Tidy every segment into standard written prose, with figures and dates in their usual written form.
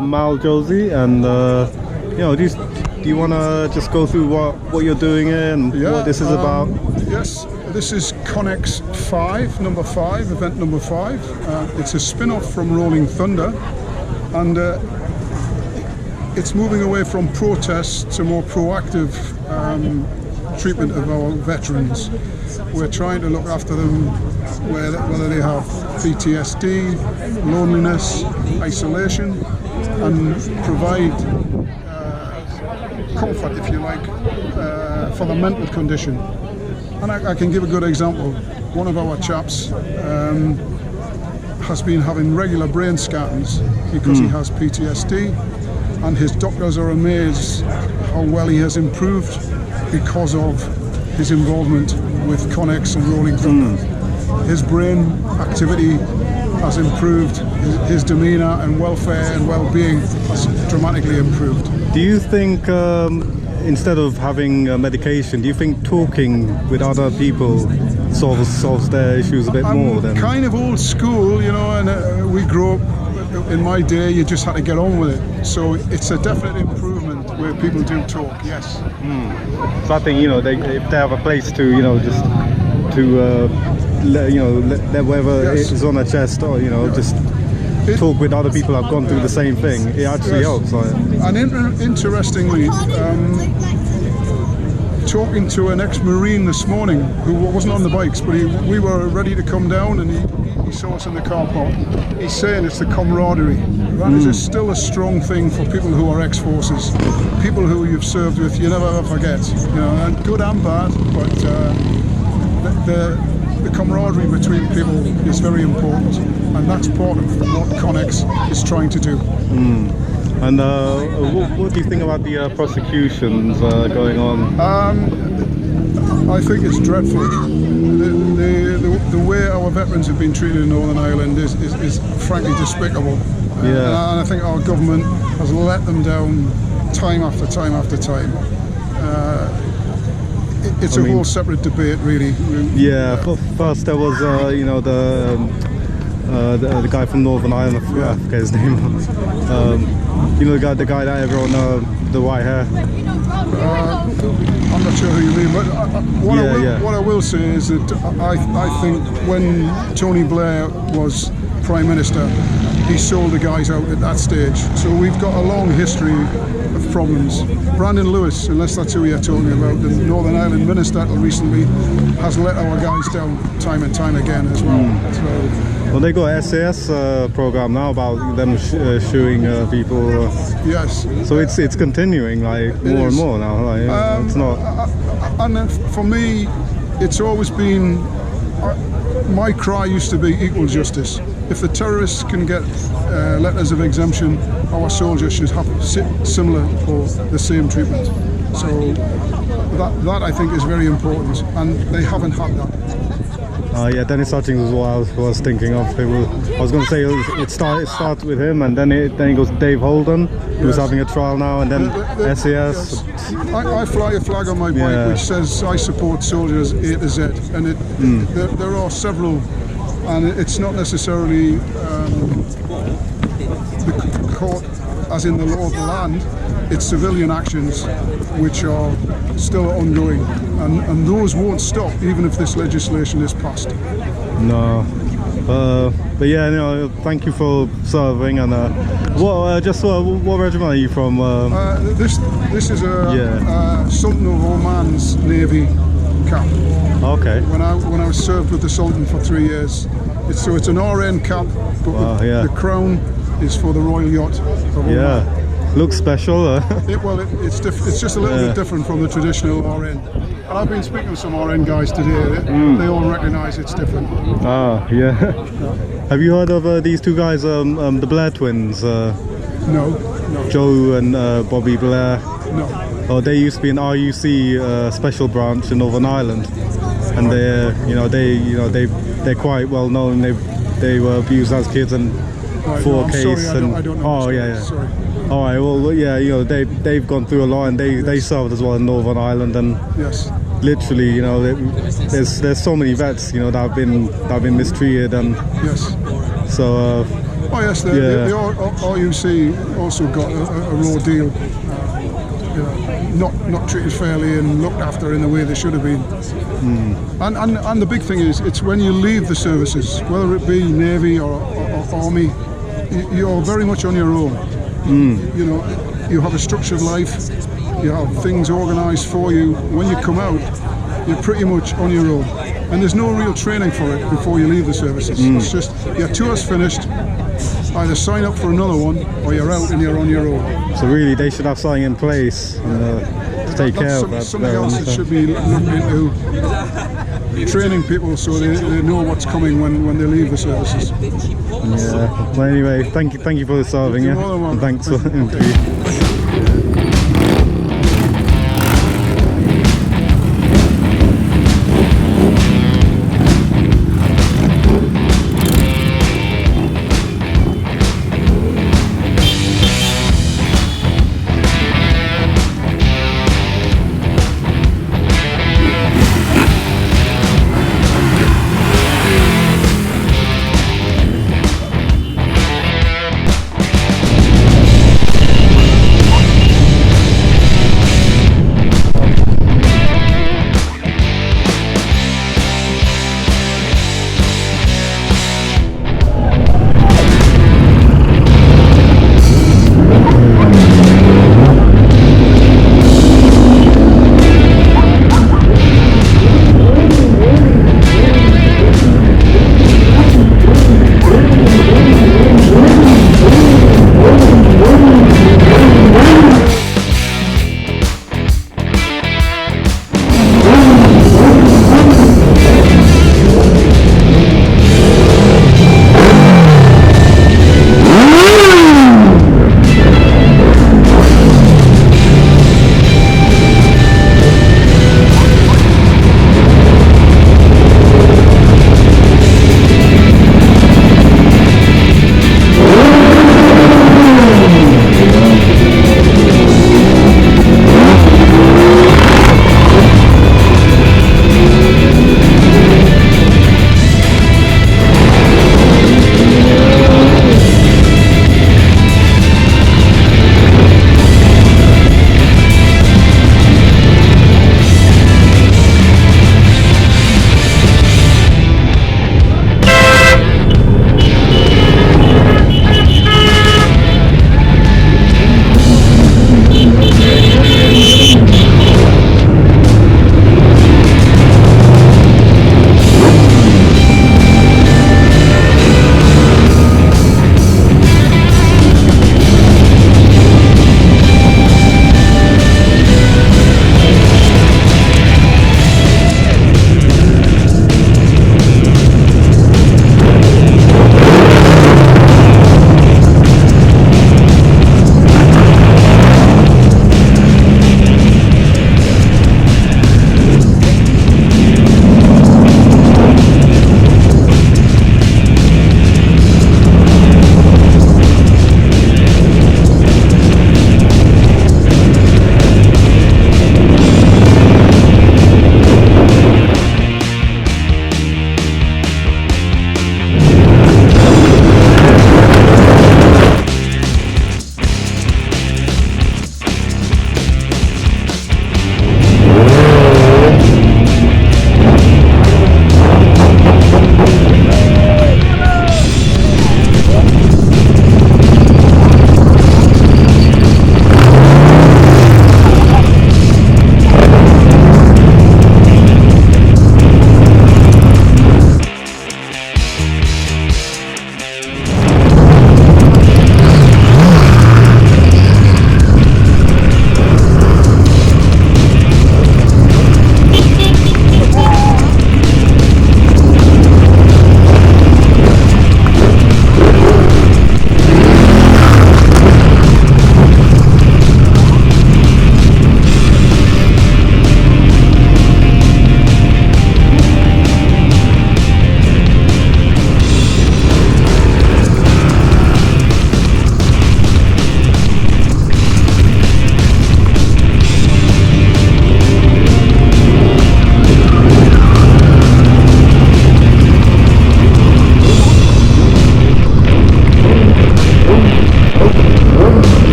Mal Josie, and you know, do you want to just go through what you're doing here and what this is about? Yes, this is Conex 5, number 5, event number 5. It's a spin-off from Rolling Thunder, and it's moving away from protests to more proactive treatment of our veterans. We're trying to look after them, whether they have PTSD, loneliness, isolation, and provide comfort, if you like, for the mental condition. And I can give a good example. One of our chaps has been having regular brain scans because he has PTSD, and his doctors are amazed how well he has improved because of his involvement with Conex and Rolling Thunder. His brain activity has improved, his demeanour and welfare and well-being has dramatically improved. Do you think, instead of having medication, do you think talking with other people solves their issues a bit more? I'm kind of old school, you know, and we grew up, in my day, you just had to get on with it. So it's a definite improvement where people do talk, yes. So I think, you know, if they have a place to, you know, just to, let whatever is on their chest, or, you know, just talk with other people who've gone through the same thing, it actually helps. Right? And interestingly, talking to an ex-Marine this morning who wasn't on the bikes, but we were ready to come down, and he saw us in the car park. He's saying it's the camaraderie. That is still a strong thing for people who are ex-forces, people who you've served with. You never ever forget, you know, and good and bad. But the camaraderie between people is very important, and that's part of what Conex is trying to do. And what do you think about the prosecutions going on? I think it's dreadful. The way our veterans have been treated in Northern Ireland is frankly despicable. Yeah. And I think our government has let them down time after time after time. It's a whole separate debate, really. Yeah. First there was, you know, the guy from Northern Ireland, I forget his name. You know, the guy that everyone the white hair. I'm not sure who you mean, but what I will say is that I think when Tony Blair was Prime Minister, he sold the guys out at that stage. So we've got a long history of problems. Brandon Lewis, unless that's who you're talking about, the Northern Ireland Minister recently, has let our guys down time and time again as well. Well, they got SAS program now about them shooing people. Yes. So it's continuing like more and more now. Like, it's not. And for me, it's always been. My cry used to be equal justice. If the terrorists can get letters of exemption, our soldiers should have similar or the same treatment. So that I think is very important, and they haven't had that. Yeah, Dennis Hutchings was what I was thinking of. I was going to say it starts with him, and then it goes Dave Holden, who's having a trial now, and then SAS. Yes. I fly a flag on my bike which says I support soldiers A to Z, and there are several, and it's not necessarily the court as in the law of the land. It's civilian actions which are still ongoing, and those won't stop even if this legislation is passed. No, but yeah, you know, thank you for serving. And what regiment are you from? This is a Sultan of Oman's Navy cap. Okay. When I was served with the Sultan for 3 years, it's an RN cap, but the crown is for the Royal Yacht of Oman. Yeah. Looks special. It's just a little bit different from the traditional RN. And I've been speaking to some RN guys today. They all recognise it's different. Ah, yeah. Have you heard of these two guys, the Blair twins? No. Joe and Bobby Blair. No. Oh, they used to be an RUC special branch in Northern Ireland, and they're quite well known. They were abused as kids and fought a case. I don't know. Oh yeah. Sorry. All right, well, yeah, you know, they've gone through a lot, and they served as well in Northern Ireland, and literally, you know, there's so many vets, you know, that have been mistreated, and so Oh yes, the RUC also got a raw deal. Not treated fairly and looked after in the way they should have been. And the big thing is, it's when you leave the services, whether it be Navy or Army, you're very much on your own. You know, you have a structured life, you have things organised for you. When you come out, you're pretty much on your own. And there's no real training for it before you leave the services. It's just, your tour's finished, either sign up for another one, or you're out and you're on your own. So really, they should have something in place to take care of that. Something else that should be looked into. Training people so they know what's coming when they leave the services. Yeah. Well, anyway, thank you for solving. You're Yeah. more than welcome. And thanks for the Thank you. interview.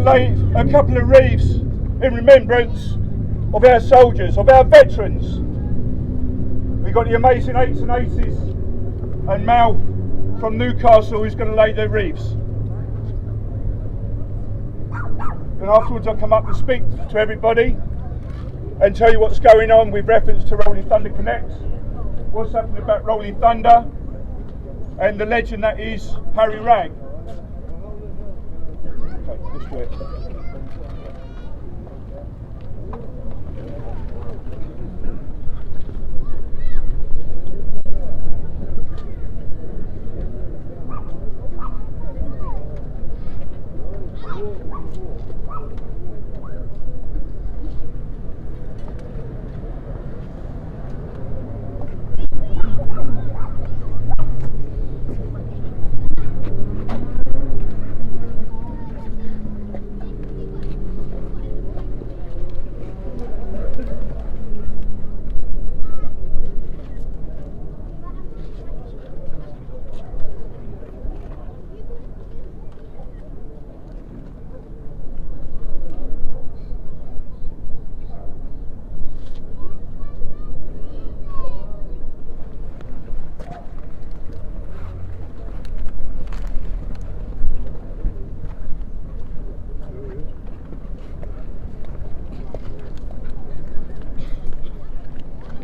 lay a couple of wreaths in remembrance of our soldiers, of our veterans. We've got the amazing 8s and 80s and Mal from Newcastle who's going to lay their wreaths. And afterwards I'll come up and speak to everybody and tell you what's going on with reference to Rolling Thunder Conex, what's happening about Rolling Thunder, and the legend that is Harry Ragg. Okay, let's do it.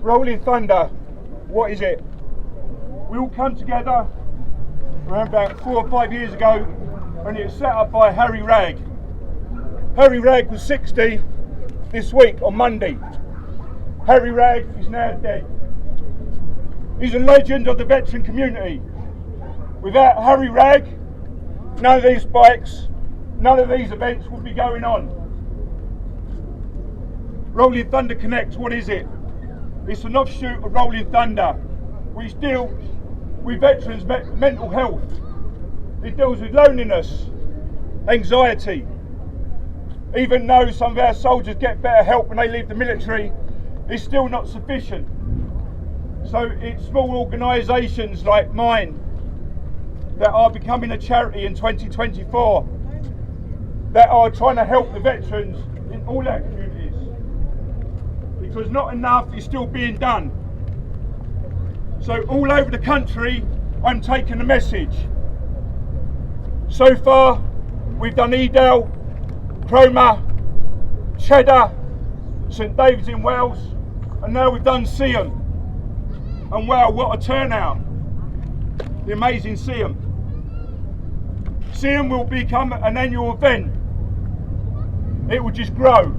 Rolling Thunder, what is it? We all come together around about 4 or 5 years ago, and it was set up by Harry Ragg. Harry Ragg was 60 this week on Monday. Harry Ragg is now dead. He's a legend of the veteran community. Without Harry Ragg, none of these bikes, none of these events would be going on. Rolling Thunder Conex, what is it? It's an offshoot of Rolling Thunder, which deals with veterans' mental health. It deals with loneliness, anxiety. Even though some of our soldiers get better help when they leave the military, it's still not sufficient. So it's small organisations like mine that are becoming a charity in 2024 that are trying to help the veterans in all our communities. Because not enough is still being done. So all over the country, I'm taking a message. So far, we've done Edale, Cromer, Cheddar, St David's in Wales, and now we've done Seaham. And wow, what a turnout. The amazing Seaham. Seaham will become an annual event. It will just grow.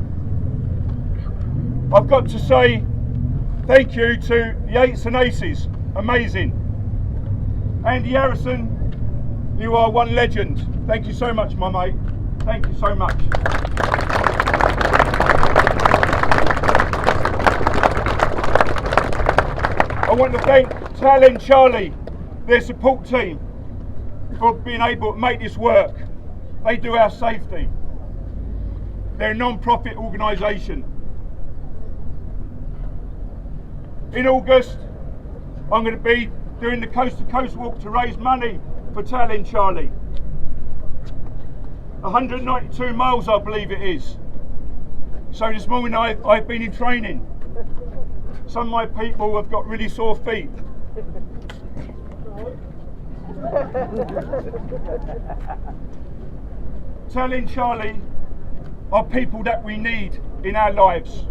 I've got to say thank you to the 8s and Aces, amazing. Andy Harrison, you are one legend. Thank you so much, my mate. Thank you so much. I want to thank Tal and Charlie, their support team, for being able to make this work. They do our safety. They're a non-profit organisation. In August, I'm going to be doing the Coast to Coast walk to raise money for Tal and Charlie. 192 miles, I believe it is. So this morning I've been in training. Some of my people have got really sore feet. Tal and Charlie are people that we need in our lives.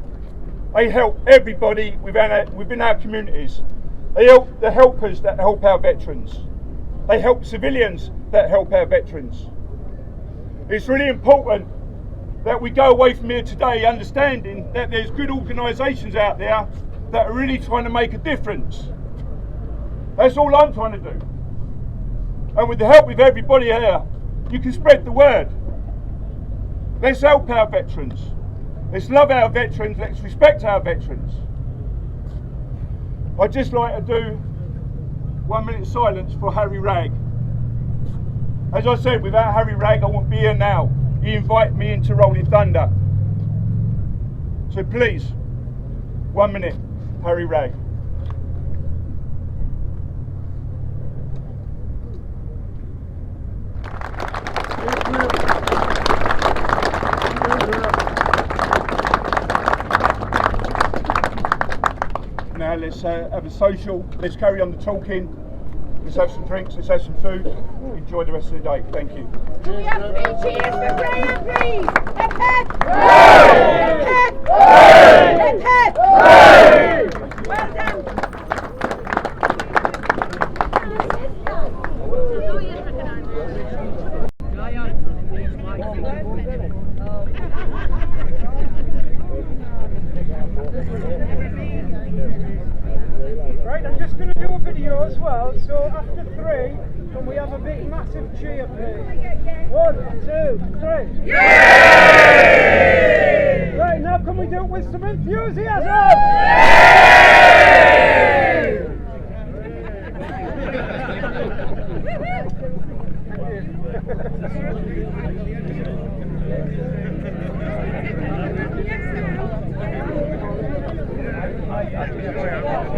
They help everybody within our communities. They help the helpers that help our veterans. They help civilians that help our veterans. It's really important that we go away from here today understanding that there's good organisations out there that are really trying to make a difference. That's all I'm trying to do. And with the help of everybody here, you can spread the word. Let's help our veterans. Let's love our veterans, let's respect our veterans. I'd just like to do 1 minute silence for Harry Ragg. As I said, without Harry Ragg, I wouldn't be here now. He invited me into Rolling Thunder. So please, 1 minute, Harry Ragg. now. Let's have a social. Let's carry on the talking. Let's have some drinks. Let's have some food. Enjoy the rest of the day. Thank you. Do we have 3 cheers for Graham, please? Hip hip! Hip hip! Hip hip! Well done. Right, I'm just going to do a video as well, so after 3, can we have a big massive cheer please? 1, 2, 3. Yay! Right, now can we do it with some enthusiasm? Yay!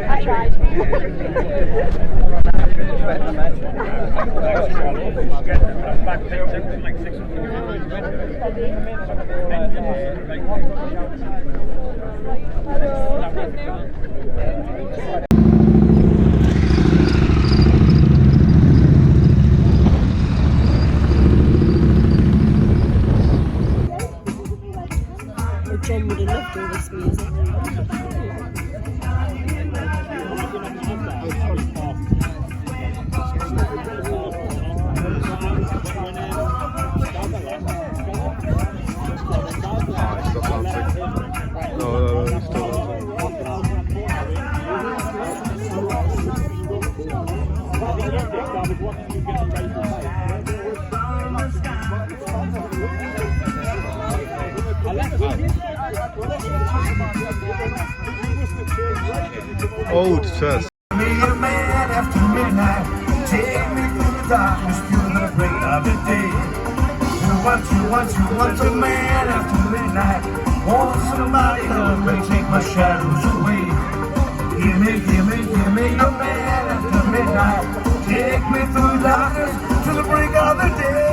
I tried. John would have loved all this music. Old chest. Me a man after midnight, take me through the darkness to the break of the day. You want a man after midnight. Want somebody to take my shadows away. Give me a man after midnight. Take me through the darkness to the break of the day.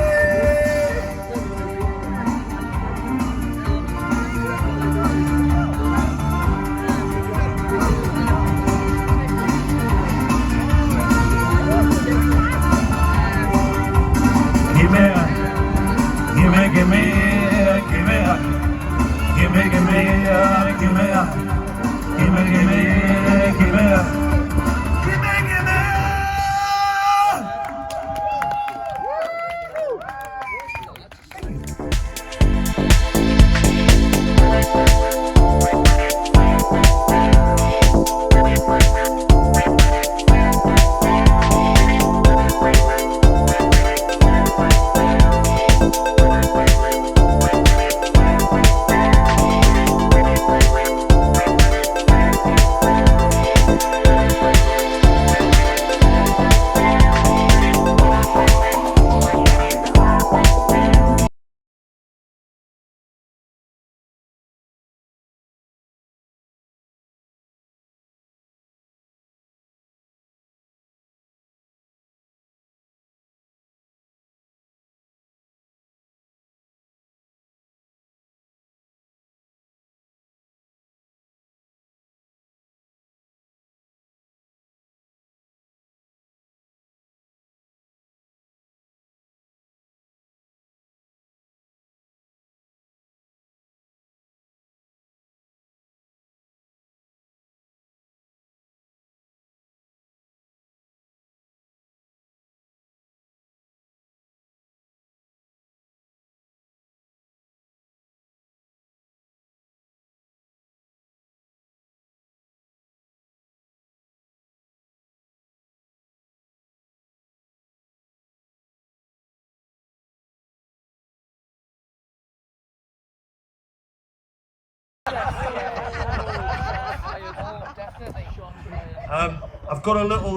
I've got a little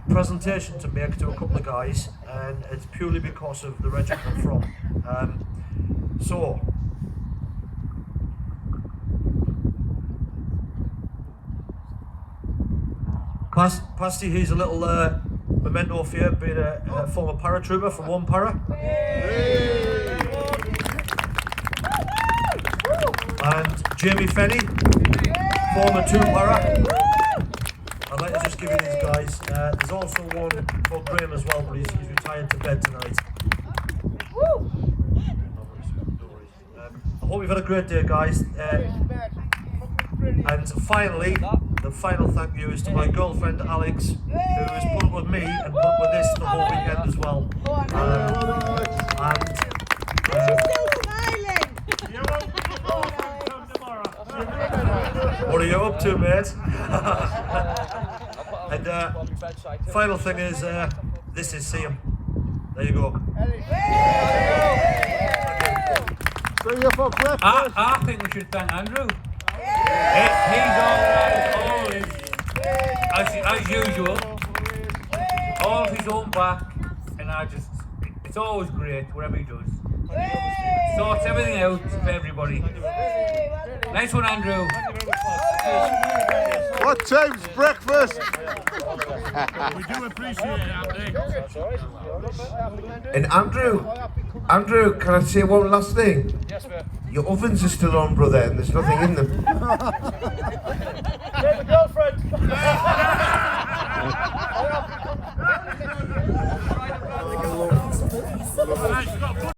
presentation to make to a couple of guys, and it's purely because of the regiment I'm from. So, Pasty, here's a little memento for you, being a former paratrooper from one para. And Jamie Fenny, former 2 para. give you these guys. There's also one for Graham as well, but he's retired to bed tonight. I hope you've had a great day, guys. And finally, the final thank you is to my girlfriend Alex, who has put up with me and put up with this the whole weekend as well. What are you up to, mate? And final thing is, this is Seaham. There you go. I think we should thank Andrew. He's always, as usual, all of his own back, and it's always great, whatever he does. Sorts everything out for everybody. Nice one, Andrew. What time's breakfast? We do appreciate it, Andy. And Andrew, can I say one last thing? Yes, mate. Your ovens are still on, brother, and there's nothing in them. Get the girlfriend!